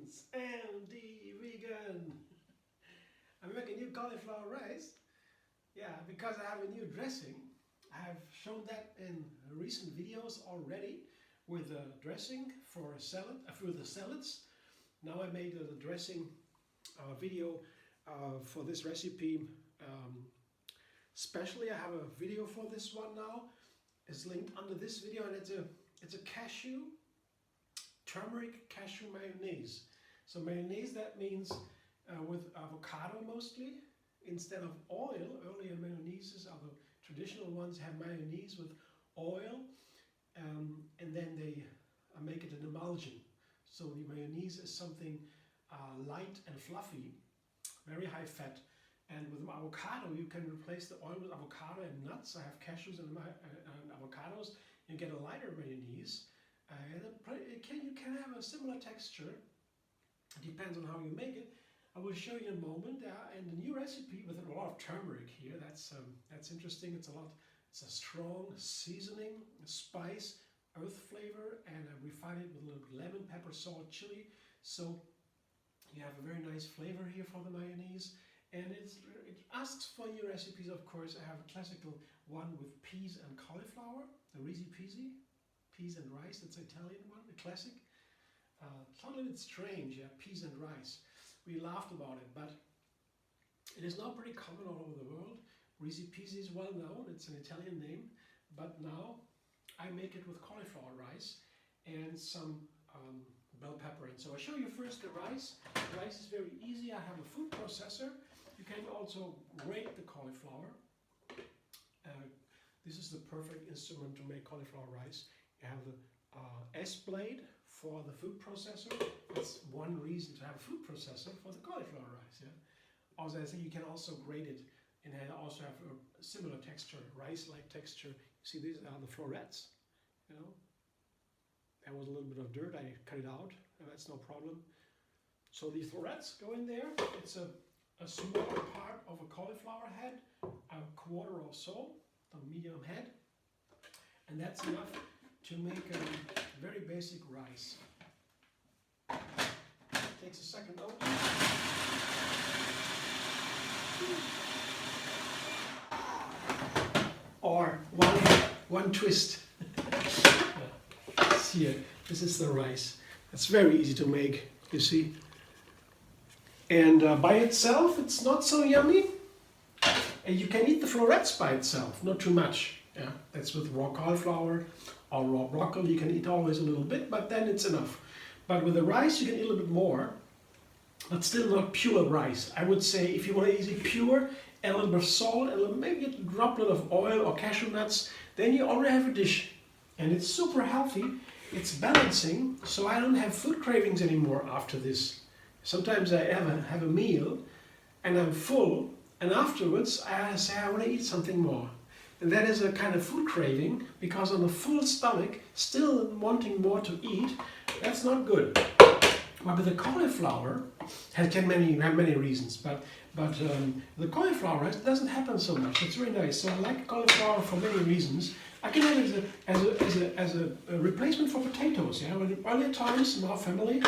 vegans and the vegan. I'm making new cauliflower rice. Yeah, because I have a new dressing. I have shown that in recent videos already with a dressing for a salad, for the salads. Now I made a dressing video for this recipe. Especially, I have a video for this one now. It's linked under this video, and it's a turmeric cashew mayonnaise. So mayonnaise, that means with avocado mostly instead of oil. Earlier mayonnaises, the traditional ones, have mayonnaise with oil, and then they make it an emulsion. So the mayonnaise is something light and fluffy, very high fat. And with avocado, you can replace the oil with avocado and nuts. I have cashews and avocados. You get a lighter mayonnaise. You can have a similar texture. It depends on how you make it. I will show you in a moment. And the new recipe with a lot of turmeric here. That's interesting. It's a strong seasoning, spice, earth flavor, and I refine it with a little lemon, pepper, salt, chili. So you have a very nice flavor here for the mayonnaise. And it asks for new recipes, of course. I have a classical one with peas and cauliflower, the Risi Peasy, peas and rice. That's an Italian one, the classic. It's a little bit strange, yeah, peas and rice. We laughed about it, but it is now pretty common all over the world. Risi Peasy is well known. It's an Italian name, but now I make it with cauliflower rice and some bell pepper. And so I show you first the rice. The rice is very easy. I have a food processor. You can also grate the cauliflower. This is the perfect instrument to make cauliflower rice. You have the S-blade for the food processor. That's one reason to have a food processor for the cauliflower rice. Yeah. Also, I think you can also grate it, and also have a similar texture, rice-like texture. You see, these are the florets. You know, there was a little bit of dirt. I cut it out. That's no problem. So these florets go in there. It's a small part of a cauliflower head, a quarter or so, the medium head, and that's enough to make a very basic rice. Takes a second open. Or one twist. Here, this is the rice. It's very easy to make, you see. And by itself, it's not so yummy. And you can eat the florets by itself, not too much. Yeah, that's with raw cauliflower or raw broccoli. You can eat always a little bit, but then it's enough. But with the rice, you can eat a little bit more, but still not pure rice. I would say if you want to eat it pure, add a little bit of salt and maybe a droplet of oil or cashew nuts, then you already have a dish. And it's super healthy. It's balancing, so I don't have food cravings anymore after this. Sometimes I have a meal and I'm full, and afterwards I say I want to eat something more. And that is a kind of food craving, because on a full stomach, still wanting more to eat, that's not good. But with the cauliflower, it can have many reasons, but the cauliflower rice doesn't happen so much. It's very nice. So I like cauliflower for many reasons. I can have it as a replacement for potatoes. Yeah, in earlier times in our family,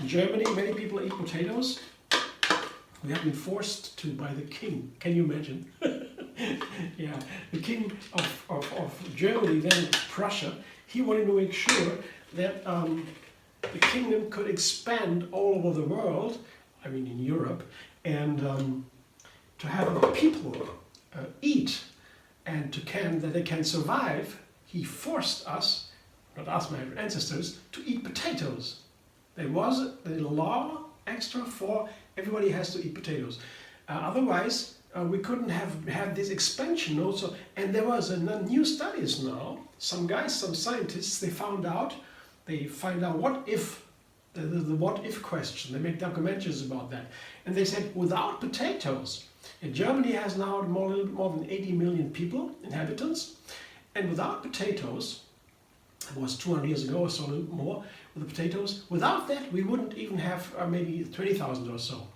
in Germany, many people eat potatoes. We have been forced to by the king. Can you imagine? Yeah, the king of Germany, then Prussia, he wanted to make sure that the kingdom could expand all over the world, I mean in Europe, and to have the people eat and that they can survive. He forced us, not us, my ancestors, to eat potatoes. There was a law extra for everybody has to eat potatoes. Otherwise, we couldn't have had this expansion also. And there was new studies now. Some scientists, they find out what if, the what if question. They make documentaries about that. And they said without potatoes, and Germany has now more than 80 million people, inhabitants, and without potatoes, it was 200 years ago or so, a little more, with the potatoes, without that we wouldn't even have maybe 20,000 or so.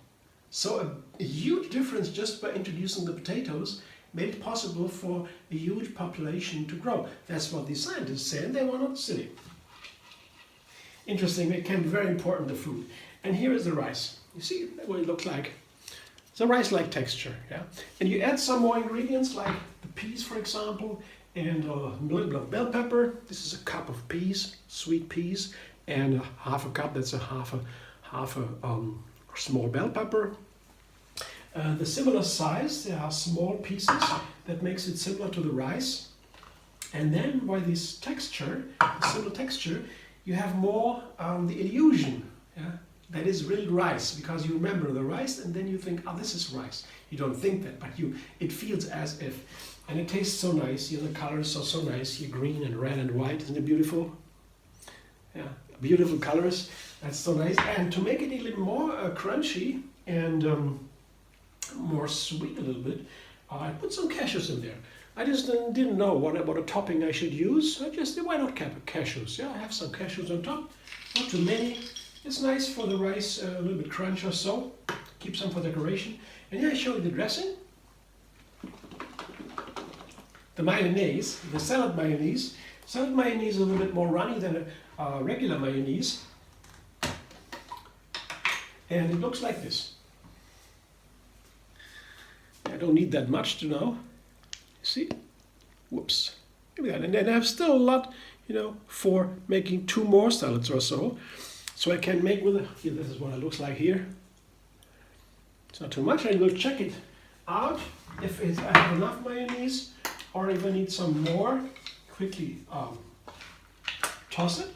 So a huge difference just by introducing the potatoes made it possible for a huge population to grow. That's what the scientists say, and they were not silly. interesting. It can be very important, the food. And here is the rice. You see what it looks like? It's a rice-like texture, yeah. And you add some more ingredients like the peas, for example, and a little bit of bell pepper. This is a cup of peas, sweet peas, and half a cup. That's a half a small bell pepper. The similar size, they are small pieces. That makes it similar to the rice. And then by this texture, the similar texture, you have more the illusion. Yeah? That is real rice, because you remember the rice and then you think, oh, this is rice. You don't think that, but it feels as if. And it tastes so nice. You know, the colors are so nice. Here, green and red and white. Isn't it beautiful? Yeah, beautiful colors. That's so nice. And to make it a little more crunchy and more sweet a little bit, I put some cashews in there. I just didn't know what a topping I should use. I just, why not cashews? Yeah, I have some cashews on top. Not too many. It's nice for the rice, a little bit crunch or so. Keep some for decoration. And here I show you the dressing. The mayonnaise, the salad mayonnaise. Salad mayonnaise is a little bit more runny than a regular mayonnaise. And it looks like this. I don't need that much to know. See? Whoops. And then I have still a lot, you know, for making 2 more salads or so. So I can make with it. Here, this is what it looks like here. It's not too much. I will check it out if I have enough mayonnaise or if I need some more. Quickly toss it.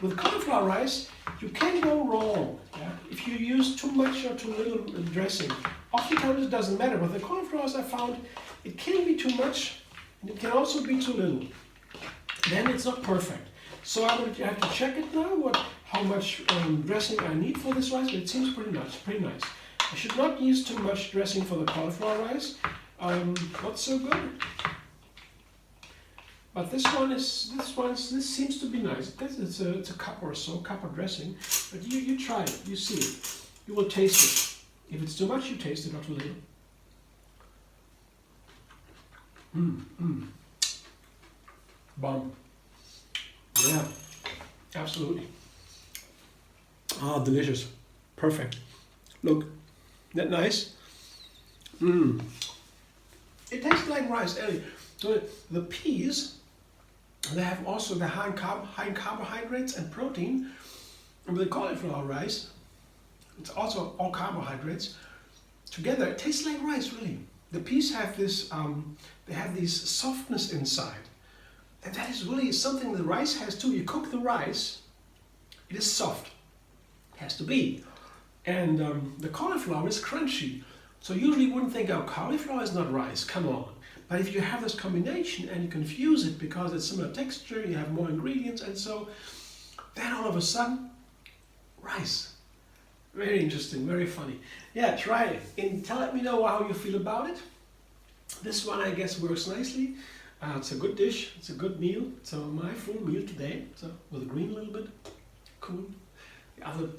With cauliflower rice, you can't go wrong. Yeah? If you use too much or too little dressing, oftentimes it doesn't matter. But the cauliflowers I found, it can be too much and it can also be too little. Then it's not perfect. So I have to check it now, how much dressing I need for this rice, but it seems pretty nice. I should not use too much dressing for the cauliflower rice. Not so good. But this seems to be nice. It's a cup or so, cup of dressing. But you try it, you see it. You will taste it. If it's too much, you taste it, or too little. Bomb. Yeah, absolutely. Ah, delicious. Perfect. Look, isn't that nice? It tastes like rice, Ellie. So the peas, they have also the high carbohydrates and protein. And with the cauliflower rice, it's also all carbohydrates. Together, it tastes like rice, really. The peas have this, they have this softness inside. And that is really something the rice has too. You cook the rice, it is soft. It has to be. And the cauliflower is crunchy. So usually you wouldn't think, oh, cauliflower is not rice, come on. But if you have this combination and you confuse it because it's similar texture, you have more ingredients and so, then all of a sudden, rice. Very interesting, very funny. Yeah, try it and let me know how you feel about it. This one I guess works nicely. It's a good dish, it's a good meal. So my full meal today, so with a green a little bit, cool.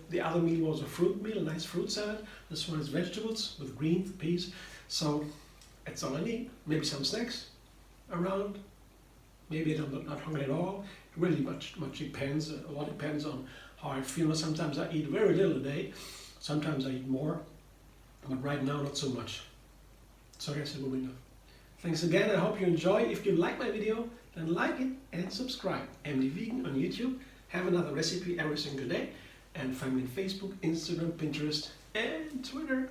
The other meal was a fruit meal, a nice fruit salad. This one is vegetables with green peas. So that's all I need. Maybe some snacks around. Maybe I'm not hungry at all. It really much depends. A lot depends on how I feel. Sometimes I eat very little a day. Sometimes I eat more. But right now, not so much. So I guess it will be enough. Thanks again. I hope you enjoy. If you like my video, then like it and subscribe. MD Vegan on YouTube. Have another recipe every single day. And find me on Facebook, Instagram, Pinterest, and Twitter.